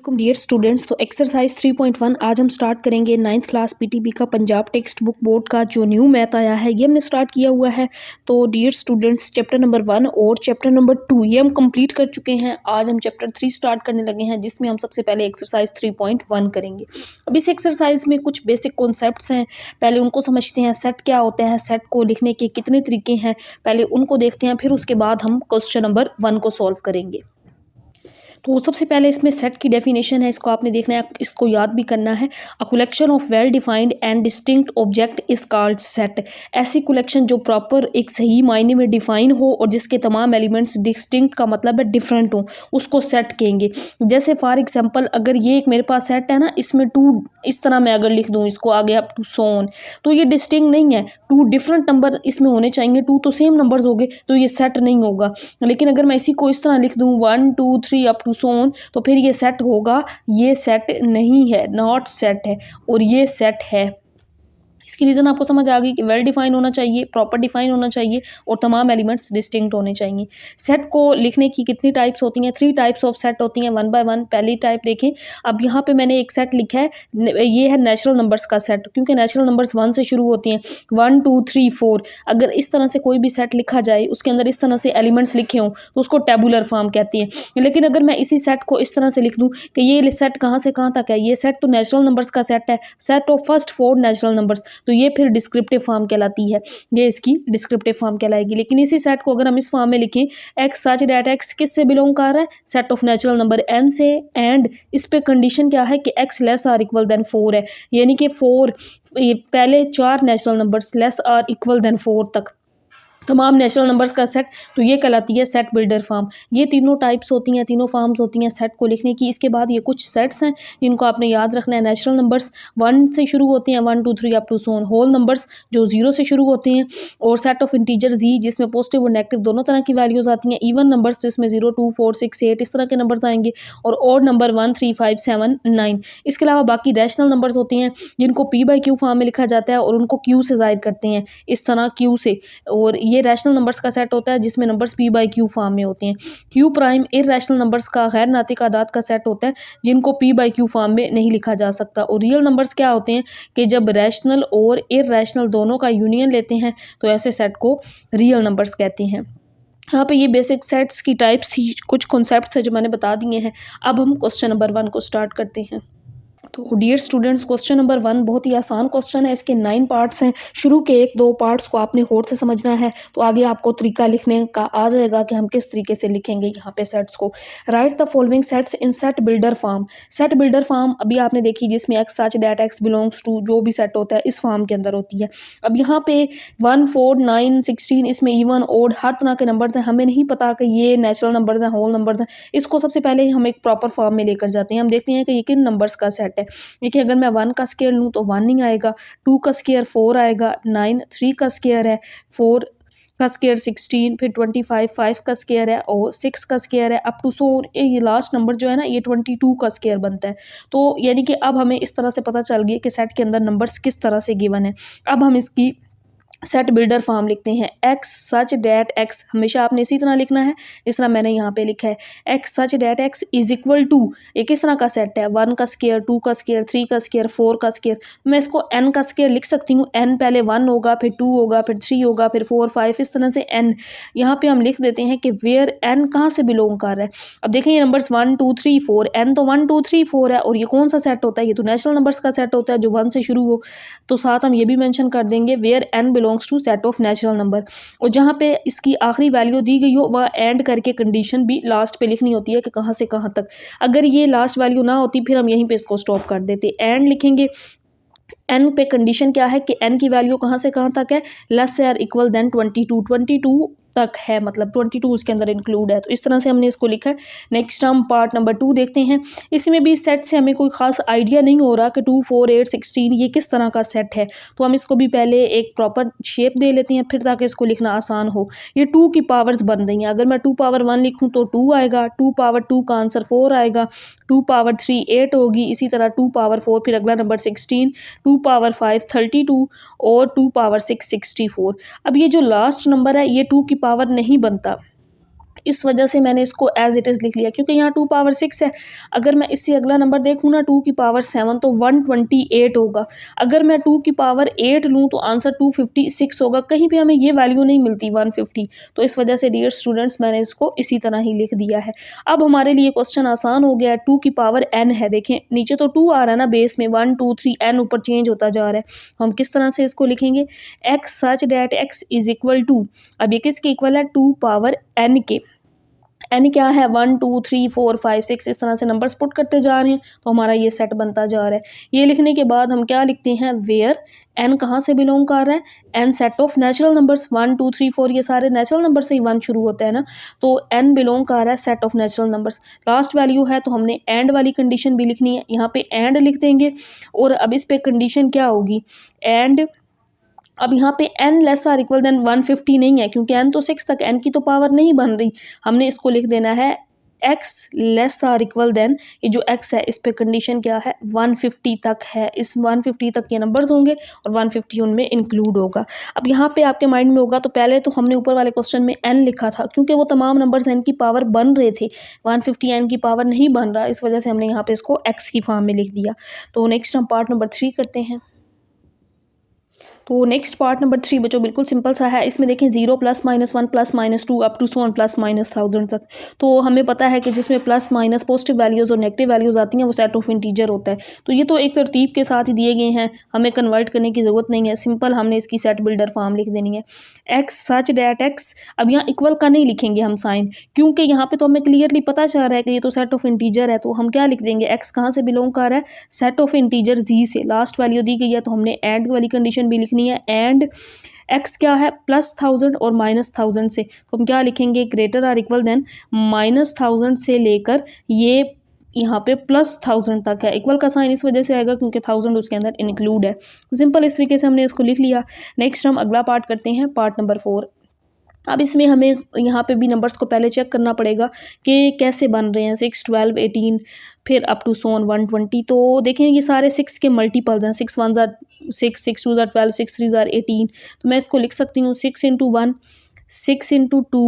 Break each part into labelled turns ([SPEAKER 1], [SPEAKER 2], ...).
[SPEAKER 1] वालेकुम dear students. तो exercise 3.1 आज हम स्टार्ट करेंगे 9th क्लास पीटीबी का पंजाब टेक्स्ट बुक बोर्ड का जो न्यू मैथ आया है ये हमने स्टार्ट किया हुआ है। तो डियर स्टूडेंट्स चैप्टर नंबर 1 और चैप्टर नंबर 2 ये हम कंप्लीट कर चुके हैं। आज हम चैप्टर 3 स्टार्ट करने लगे हैं जिसमें हम सबसे पहले एक्सरसाइज 3.1 करेंगे। अब इस एक्सरसाइज में कुछ बेसिक कॉन्सेप्ट्स हैं, पहले उनको समझते हैं। सेट क्या होता है, सेट को लिखने के कितने तरीके हैं, पहले उनको देखते हैं, फिर उसके बाद हम क्वेश्चन नंबर 1 को सॉल्व करेंगे। तो सबसे पहले इसमें सेट की डेफिनेशन है, इसको आपने देखना है, इसको याद भी करना है। A collection of well defined and distinct object is called set. ऐसी कलेक्शन जो प्रॉपर एक सही मायने में डिफाइन हो और जिसके तमाम एलिमेंट्स डिस्टिंक्ट का मतलब है डिफरेंट हो, उसको सेट कहेंगे। जैसे फॉर एग्जांपल अगर ये एक मेरे पास सेट है ना, इसमें 2 इस तरह मैं अगर लिख दूँ इसको आगे अप टू सो ऑन, तो ये डिस्टिंक्ट नहीं है। 2 डिफरेंट नंबर इसमें होने चाहिए, 2 तो सेम नंबर्स हो गए तो ये सेट नहीं होगा। लेकिन अगर मैं इसी को इस तरह लिख दूँ 1 2 3 अप टू सो ऑन, तो फिर ये सेट होगा। ये सेट नहीं है, नॉट सेट है, और ये सेट है। इसकी रीज़न आपको समझ आ गई कि वेल डिफाइन होना चाहिए, प्रॉपर डिफाइन होना चाहिए और तमाम एलिमेंट्स डिस्टिंक्ट होने चाहिए। सेट को लिखने की कितनी टाइप्स होती हैं? 3 टाइप्स ऑफ सेट होती हैं, 1 बाय 1। पहली टाइप देखें, अब यहाँ पे मैंने एक सेट लिखा है, ये है नेचुरल नंबर्स का सेट, क्योंकि नेचुरल नंबर्स 1 से शुरू होती हैं, 1 2 3 4। अगर इस तरह से कोई भी सेट लिखा जाए, उसके अंदर इस तरह से एलिमेंट्स लिखे हों, तो उसको टेबुलर फॉर्म कहती हैं। लेकिन अगर मैं इसी सेट को इस तरह से लिख दूँ कि ये सेट कहाँ से कहाँ तक है, ये सेट तो नेचुरल नंबर्स का सेट है, set of first 4 natural numbers, तो ये फिर डिस्क्रिप्टिव फॉर्म कहलाती है, ये इसकी डिस्क्रिप्टिव फॉर्म कहलाएगी। लेकिन इसी सेट को अगर हम इस फॉर्म में लिखें, एक्स सच दैट एक्स किस से बिलोंग कर रहा है, set of natural number N से, एंड इस पे कंडीशन क्या है कि X less or equal than 4 है, यानी कि 4 ये पहले 4 natural numbers less or equal than 4 तक तमाम नेचुरल नंबर्स का सेट, तो ये कहलाती है सेट बिल्डर फॉर्म। ये तीनों टाइप्स होती हैं, तीनों फॉर्म्स होती हैं सेट को लिखने की। इसके बाद ये कुछ सेट्स हैं जिनको आपने याद रखना है। नेचुरल नंबर्स 1 से शुरू होते हैं, 1 2 3 up to so on. Whole numbers जो 0 से शुरू होते हैं, और सेट ऑफ इंटीजर जी जिसमें पॉजिटिव और नेगेटिव दोनों तरह की वैल्यूज आती हैं। इवन नंबर्स जिसमें 0 2 4 6 8 इस तरह के नंबर्स आएंगे, और ऑड नंबर 1 3 5 7 9। इसके अलावा बाकी रैशनल नंबर्स होती हैं जिनको पी बाई क्यू फॉर्म में लिखा जाता है, और उनको क्यू से जाहिर करते हैं इस तरह क्यू से, और ये रैशनल नंबर्स का सेट होता है जिसमें numbers P by Q form में होते हैं। क्यू प्राइम इरैशनल नंबर्स का गैर नातिक आदाद का सेट होता है जिनको पी बाई क्यू फॉर्म में नहीं लिखा जा सकता। और रियल नंबर्स क्या होते हैं कि जब रैशनल और इरैशनल दोनों का यूनियन लेते हैं तो ऐसे सेट को रियल नंबर्स कहते हैं। यहाँ पे ये बेसिक सेट्स की टाइप्स थी, कुछ कॉन्सेप्ट्स हैं जो मैंने बता दिए हैं। अब हम क्वेश्चन नंबर 1 को स्टार्ट करते हैं। तो डियर स्टूडेंट्स क्वेश्चन नंबर 1 बहुत ही आसान क्वेश्चन है। इसके 9 पार्ट्स हैं। शुरू के 1-2 पार्ट्स को आपने होड़ से समझना है, तो आगे आपको तरीका लिखने का आ जाएगा कि हम किस तरीके से लिखेंगे यहाँ पे सेट्स को। Write the following sets in set builder form. Set builder form अभी आपने देखी जिसमें X such that X belongs to, जो भी सेट होता है इस फॉर्म के अंदर होती है। अब यहाँ पे 1 4 9 16 इसमें इवन ओड हर तरह के नंबर्स हैं। हमें नहीं पता कि ये नेचुरल नंबर्स हैं, होल नंबर्स हैं। इसको सबसे पहले हम एक प्रॉपर फॉर्म में लेकर जाते हैं। हम देखते हैं कि ये किन नंबर्स का सेट है। देखिए अगर मैं 1 का स्क्वायर लूँ तो 1 नहीं आएगा, 2 का स्क्वायर 4 आएगा, 9 3 का स्क्वायर है, 4 का स्क्वायर 16, फिर 25 5 का स्क्वायर है, और 6 का स्क्वायर है, अप टू सो ये लास्ट नंबर जो है ना ये 22 का स्क्वायर बनता है। तो यानी कि अब हमें इस तरह से पता चल गया कि सेट के अंदर नंबर्स किस तरह से गिवन है। अब हम इसकी सेट बिल्डर फॉर्म लिखते हैं। एक्स सच डैट एक्स हमेशा आपने इसी तरह लिखना है जिस तरह मैंने यहाँ पे लिखा है। X such that X is equal to, ये किस तरह का सेट है, 1 का स्क्वायर 2 का स्क्वायर 3 का स्क्वायर 4 का स्क्वायर। मैं इसको n का स्क्वायर लिख सकती हूँ। n पहले 1 होगा, फिर 2 होगा, फिर 3 होगा, फिर 4 5 इस तरह से n। यहाँ पे हम लिख देते हैं कि वेयर n कहाँ से बिलोंग कर रहा है। अब देखें ये नंबर्स 1 2 3 4, n तो 1 2 3 4 है, और ये कौन सा सेट होता है, ये तो नेचुरल नंबर्स का सेट होता है जो 1 से शुरू हो। तो साथ हम ये भी मेंशन कर देंगे where n belongs to set of natural number, और जहाँ पे इसकी आखिरी वैल्यू दी गई हो वह एंड करके कंडीशन भी लास्ट पे लिखनी होती है कि कहाँ से कहाँ तक। अगर ये लास्ट वैल्यू ना होती फिर हम यहीं पे इसको स्टॉप कर देते, एंड लिखेंगे। एन पे कंडीशन क्या है कि एन की वैल्यू कहाँ से कहाँ तक है, लेस आर इक्वल देन 22 तक है, मतलब 22 उसके अंदर इंक्लूड है। तो इस तरह से हमने इसको लिखा है। नेक्स्ट हम पार्ट नंबर 2 देखते हैं। इसमें भी सेट से हमें कोई खास आइडिया नहीं हो रहा कि 2 4 8 16 ये किस तरह का सेट है, तो हम इसको भी पहले एक प्रॉपर शेप दे लेते हैं फिर ताकि इसको लिखना आसान हो। ये 2 की पावर्स बन रही हैं। अगर मैं 2 पावर 1 लिखूँ तो 2 आएगा, 2 पावर 2 का आंसर 4 आएगा, 2 पावर 3 8 होगी, इसी तरह 2 पावर 4 फिर अगला नंबर 16, 2 पावर 5 32, और 2 पावर 6 64। अब ये जो लास्ट नंबर है ये 2 की पावर नहीं बनता, इस वजह से मैंने इसको एज इट इज़ लिख लिया, क्योंकि यहाँ 2 पावर 6 है। अगर मैं इससे अगला नंबर देखूँ ना 2 की पावर 7 तो 128 होगा। अगर मैं 2 की पावर 8 लूँ तो आंसर 256 होगा। कहीं पे हमें ये वैल्यू नहीं मिलती 150, तो इस वजह से डियर स्टूडेंट्स मैंने इसको इसी तरह ही लिख दिया है। अब हमारे लिए क्वेश्चन आसान हो गया है। 2 की पावर n है, देखें नीचे तो 2 आ रहा है ना बेस में, 1 2 3 n ऊपर चेंज होता जा रहा है। हम किस तरह से इसको लिखेंगे, x such that x is equal to, अब ये किसके इक्वल है, 2 पावर n के। n क्या है, 1 2 3 4 5 6, इस तरह से नंबर्स पुट करते जा रहे हैं तो हमारा ये सेट बनता जा रहा है। ये लिखने के बाद हम क्या लिखते हैं, वेयर n कहाँ से बिलोंग कर रहा है, n set of natural numbers, 1 2 3 4 ये सारे नेचुरल नंबर से ही 1 शुरू होता है ना, तो n बिलोंग कर रहा है set of natural numbers. Last value है तो हमने एंड वाली कंडीशन भी लिखनी है, यहाँ पे एंड लिख देंगे। और अब इस पे कंडीशन क्या होगी, एंड अब यहाँ पे n less or equal than 150 नहीं है, क्योंकि n तो 6 तक, n की तो पावर नहीं बन रही। हमने इसको लिख देना है x less or equal than, ये जो x है इस पे कंडीशन क्या है, 150 तक है। इस 150 तक ये नंबर्स होंगे और 150 उनमें इंक्लूड होगा। अब यहाँ पे आपके माइंड में होगा तो पहले तो हमने ऊपर वाले क्वेश्चन में n लिखा था, क्योंकि वो तमाम नंबर्स n की पावर बन रहे थे, 150 n की पावर नहीं बन रहा, इस वजह से हमने यहाँ पे इसको x की फॉर्म में लिख दिया। तो नेक्स्ट हम पार्ट नंबर 3 करते हैं। तो नेक्स्ट पार्ट नंबर 3 बच्चों बिल्कुल सिंपल सा है। इसमें देखें 0 +, -1 +, -2 अप टू सो ऑन +-1000 तक। तो हमें पता है कि जिसमें प्लस माइनस पॉजिटिव वैल्यूज़ और नेगेटिव वैल्यूज़ आती हैं वो सेट ऑफ इंटीजर होता है। तो ये तो एक तरतीब के साथ ही दिए गए हैं, हमें कन्वर्ट करने की ज़रूरत नहीं है, सिंपल हमने इसकी सेट बिल्डर फॉर्म लिख देनी है। x सच डैट x, अब यहाँ इक्वल का नहीं लिखेंगे हम साइन, क्योंकि यहाँ पे तो हमें क्लियरली पता चल रहा है कि ये तो सेट ऑफ इंटीजर है, तो हम क्या लिख देंगे, x कहाँ से बिलोंग कर रहा है, सेट ऑफ इंटीजर z से। लास्ट वैल्यू दी गई है तो हमने एंड वाली कंडीशन भी लिखनी है, एंड x क्या है, +1000 और -1000 से, तो हम क्या लिखेंगे, ग्रेटर आर इक्वल देन -1000 से लेकर ये यहाँ पे +1000 तक है। इक्वल का साइन इस वजह से आएगा क्योंकि 1000 उसके अंदर इंक्लूड है। तो सिंपल इस तरीके से हमने इसको लिख लिया। नेक्स्ट हम अगला पार्ट करते हैं, पार्ट नंबर 4। अब इसमें हमें यहाँ पे भी नंबर्स को पहले चेक करना पड़ेगा कि कैसे बन रहे हैं, 6 12 18 फिर अप टू सोन 120। तो देखें ये सारे 6 के मल्टीपल्स हैं, 6 1 ज़ार 6, 6 2 ज़ार 12, 6 3 ज़ार 18। तो मैं इसको लिख सकती हूँ 6 × 1, 6 × 2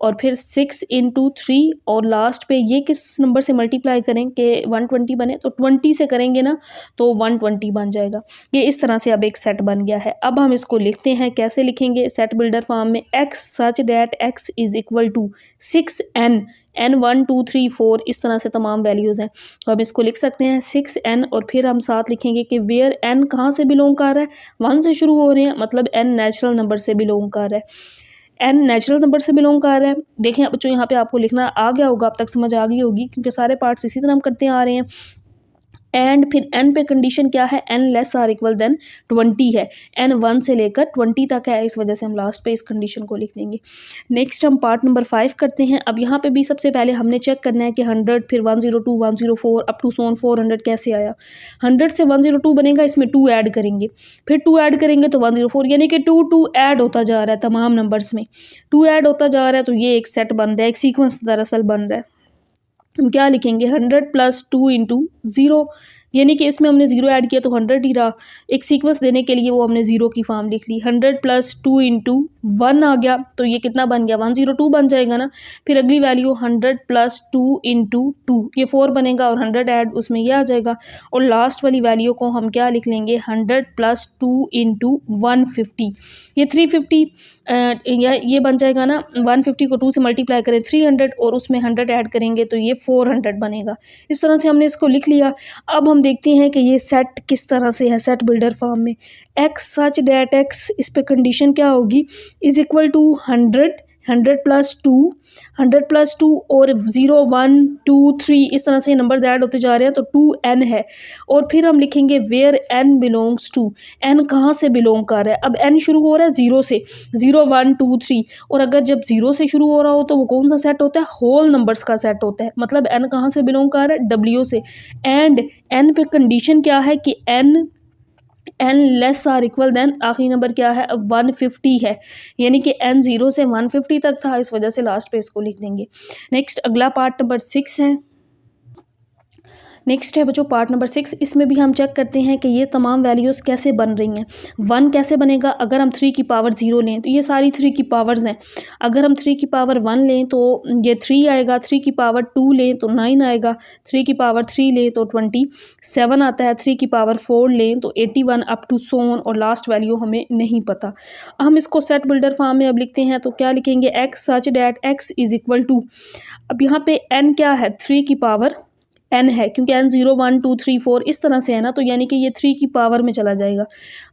[SPEAKER 1] और फिर 6 × 3 और लास्ट पे ये किस नंबर से मल्टीप्लाई करें कि 120 बने, तो 20 से करेंगे ना तो 120 बन जाएगा। ये इस तरह से अब एक सेट बन गया है। अब हम इसको लिखते हैं, कैसे लिखेंगे, सेट बिल्डर फॉर्म में, x such that x is equal to 6n, n 1 2 3 4 इस तरह से तमाम वैल्यूज़ हैं। तो हम इसको लिख सकते हैं 6n और फिर हम साथ लिखेंगे कि वेयर n कहाँ से बिलोंग कर रहा है, 1 से शुरू हो रहे हैं, मतलब n नेचुरल नंबर से बिलोंग कर रहा है, n नेचुरल नंबर से बिलोंग कर रहा है। देखें बच्चों यहाँ पे आपको लिखना आ गया होगा, अब तक समझ आ गई होगी, क्योंकि सारे पार्ट्स इसी तरह हम करते आ रहे हैं। एंड फिर n पे कंडीशन क्या है, n less or equal than 20 है, n 1 से लेकर 20 तक है, इस वजह से हम लास्ट पे इस कंडीशन को लिख देंगे। नेक्स्ट हम पार्ट नंबर 5 करते हैं। अब यहाँ पे भी सबसे पहले हमने चेक करना है कि 100 फिर 102 104 अप टू सोन 400 कैसे आया। 100 से 102 बनेगा, इसमें 2 ऐड करेंगे, फिर 2 ऐड करेंगे तो 104, यानी कि 2 ऐड होता जा रहा है, तमाम नंबर्स में 2 ऐड होता जा रहा है। तो ये एक सेट बन रहा है, एक सीक्वेंस दरअसल बन रहा है। हम क्या लिखेंगे, 100 + 2 × 0, यानी कि इसमें हमने 0 ऐड किया तो 100 ही रहा। एक सीक्वेंस देने के लिए वो हमने 0 की फॉर्म लिख ली। 100 + 2 × 1 आ गया तो ये कितना बन गया, 102 बन जाएगा ना। फिर अगली वैल्यू 100 + 2 × 2, ये 4 बनेगा और 100 ऐड उसमें ये आ जाएगा। और लास्ट वाली वैल्यू को हम क्या लिख लेंगे, 100 + 2 × 150, ये 350 ये बन जाएगा ना। 150 को 2 से मल्टीप्लाई करें 300 और उसमें 100 ऐड करेंगे तो ये 400 बनेगा। इस तरह से हमने इसको लिख लिया। अब हम देखते हैं कि ये सेट किस तरह से है, सेट बिल्डर फॉर्म में, x सच डैट x, इस पे कंडीशन क्या होगी, इज इक्वल टू 100 + 2 100 + 2 और 0 1 2 3 इस तरह से नंबर्स ऐड होते जा रहे हैं, तो 2n है। और फिर हम लिखेंगे where n belongs to, n कहाँ से बिलोंग कर रहा है। अब n शुरू हो रहा है 0 से, 0 1 2 3, और अगर जब 0 से शुरू हो रहा हो तो वो कौन सा सेट होता है, होल नंबर्स का सेट होता है, मतलब n कहाँ से बिलोंग कर रहा है, w से। एंड n पे कंडीशन क्या है कि n less or equal than आखिरी नंबर क्या है, 150 है, यानी कि n 0 से 150 तक था, इस वजह से लास्ट पे इसको लिख देंगे। नेक्स्ट अगला पार्ट नंबर 6 है। नेक्स्ट है बच्चों पार्ट नंबर 6। इसमें भी हम चेक करते हैं कि ये तमाम वैल्यूज़ कैसे बन रही हैं। 1 कैसे बनेगा, अगर हम 3 की पावर 0 लें तो ये सारी 3 की पावर्स हैं। अगर हम 3 की पावर 1 लें तो ये 3 आएगा, 3 की पावर 2 लें तो 9 आएगा, 3 की पावर 3 लें तो 27 आता है, 3 की पावर 4 लें तो 81 अप टू सो ऑन, और लास्ट वैल्यू हमें नहीं पता। हम इसको सेट बिल्डर फॉर्म में अब लिखते हैं तो क्या लिखेंगे, X such that X is equal to, अब यहाँ पे n क्या है, 3 की पावर n है, क्योंकि n 0 1 2 3 4 इस तरह से है ना, तो यानी कि ये 3 की पावर में चला जाएगा।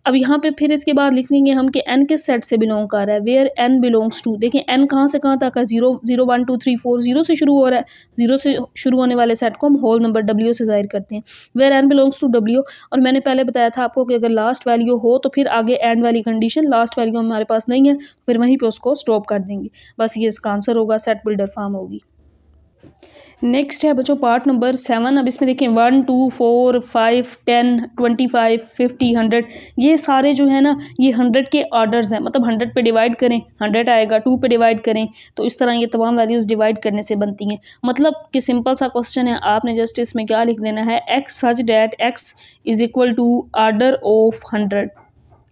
[SPEAKER 1] अब यहाँ पे फिर इसके बाद लिख लेंगे हम कि n किस सेट से बिलोंग कर रहा है, वेयर n बिलोंग्स टू। देखें n कहाँ से कहाँ तक है, 0 0 1 2 3 4, 0 से शुरू हो रहा है, 0 से शुरू होने वाले सेट को हम होल नंबर w से जाहिर करते हैं, where n belongs to w। और मैंने पहले बताया था आपको कि अगर लास्ट वैल्यू हो तो फिर आगे एंड वाली कंडीशन, लास्ट वैल्यू हमारे पास नहीं है फिर वहीं पर उसको स्टॉप कर देंगे। बस ये इसका आंसर होगा, सेट बिल्डर फॉर्म होगी। नेक्स्ट है बच्चों पार्ट नंबर 7। अब इसमें देखें 1 2 4 5 10 25 50 100, ये सारे जो है ना ये 100 के ऑर्डर्स हैं, मतलब 100 पे डिवाइड करें 100 आएगा, 2 पे डिवाइड करें तो इस तरह ये तमाम वैल्यूज़ डिवाइड करने से बनती हैं। मतलब कि सिंपल सा क्वेश्चन है, आपने जस्ट इसमें क्या लिख देना है, X such that X is equal to order of 100।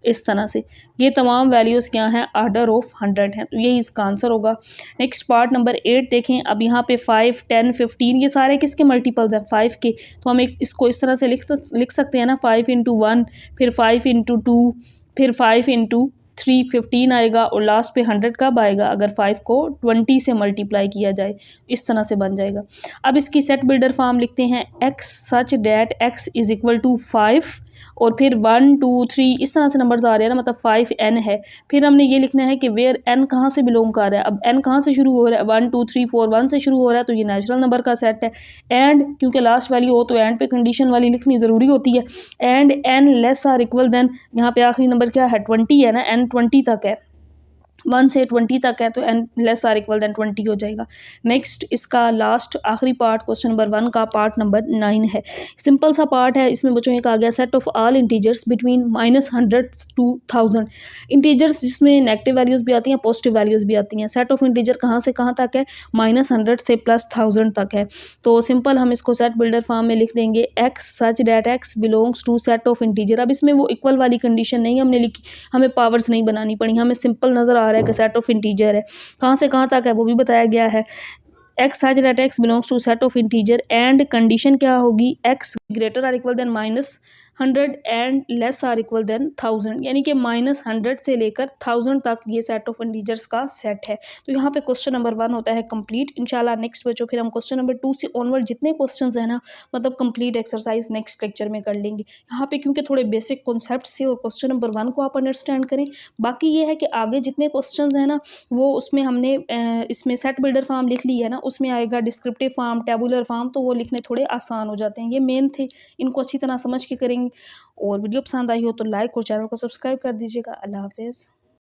[SPEAKER 1] इस तरह से ये तमाम वैल्यूज़ क्या हैं, ऑर्डर ऑफ 100 हैं, तो यही इसका आंसर होगा। नेक्स्ट पार्ट नंबर 8 देखें। अब यहाँ पे 5 10 15 ये सारे किसके मल्टीपल्स हैं, 5 के, तो हम इसको इस तरह से लिख सकते हैं ना, 5 इंटू 1 फिर 5 इंटू 2 फिर 5 इंटू 3 15 आएगा, और लास्ट पे 100 कब आएगा, अगर 5 को 20 से मल्टीप्लाई किया जाए, इस तरह से बन जाएगा। अब इसकी सेट बिल्डर फॉर्म लिखते हैं, X such that X is equal to 5 और फिर 1 2 3 इस तरह से नंबर्स आ रहे हैं ना, मतलब 5n है। फिर हमने ये लिखना है कि वेयर n कहाँ से बिलोंग कर रहा है। अब n कहाँ से शुरू हो रहा है, 1 2 3 4 1 से शुरू हो रहा है, तो ये नेचुरल नंबर का सेट है। एंड क्योंकि लास्ट वैल्यू हो तो एंड पे कंडीशन वाली लिखनी ज़रूरी होती है। And n less or equal than, यहाँ पे आखिरी नंबर क्या है, 20 है ना, n 20 तक है, 1 से 20 तक है, तो n less or equal than 20 हो जाएगा। नेक्स्ट इसका लास्ट आखिरी पार्ट क्वेश्चन नंबर 1 का पार्ट नंबर 9 है। सिंपल सा पार्ट है, इसमें बच्चों एक आ गया, set of all integers between -100 to 1000। Integers जिसमें नेगेटिव वैल्यूज़ भी आती हैं, पॉजिटिव वैल्यूज़ भी आती हैं। सेट ऑफ इंटीजर कहाँ से कहाँ तक है, -100 से +1000 तक है। तो सिंपल हम इसको सेट बिल्डर फॉर्म में लिख देंगे, X such that X belongs to set of integer. अब इसमें वो इक्वल वाली कंडीशन नहीं हमने लिखी, हमें पावर्स नहीं बनानी पड़ी, हमें सिंपल नज़र आ रहा है कि सेट ऑफ इंटीजर है, कहाँ से कहाँ तक है वो भी बताया गया है। X such that X belongs to set of integer and condition क्या होगी, X greater or equal than -100 and less or equal than 1000, यानी कि -100 से लेकर 1000 तक ये सेट ऑफ इंटीजर्स का सेट है। तो यहाँ पे क्वेश्चन नंबर 1 होता है कंप्लीट। इंशाल्लाह नेक्स्ट बच्चों फिर हम क्वेश्चन नंबर 2 से ऑनवर्ड जितने क्वेश्चंस हैं ना, मतलब कंप्लीट एक्सरसाइज नेक्स्ट लेक्चर में कर लेंगे। यहाँ पे क्योंकि थोड़े बेसिक कॉन्सेप्ट्स थे और क्वेश्चन नंबर 1 को आप अंडरस्टैंड करें। बाकी ये है कि आगे जितने क्वेश्चन हैं ना, वो उसमें हमने इसमें सेट बिल्डर फॉर्म लिख ली है ना, उसमें आएगा डिस्क्रिप्टिव फॉर्म, टेबुलर फॉर्म, तो वो लिखने थोड़े आसान हो जाते हैं। ये मेन थे, इनको अच्छी तरह समझ के करेंगे। और वीडियो पसंद आई हो तो लाइक और चैनल को सब्सक्राइब कर दीजिएगा। अल्लाह हाफिज़।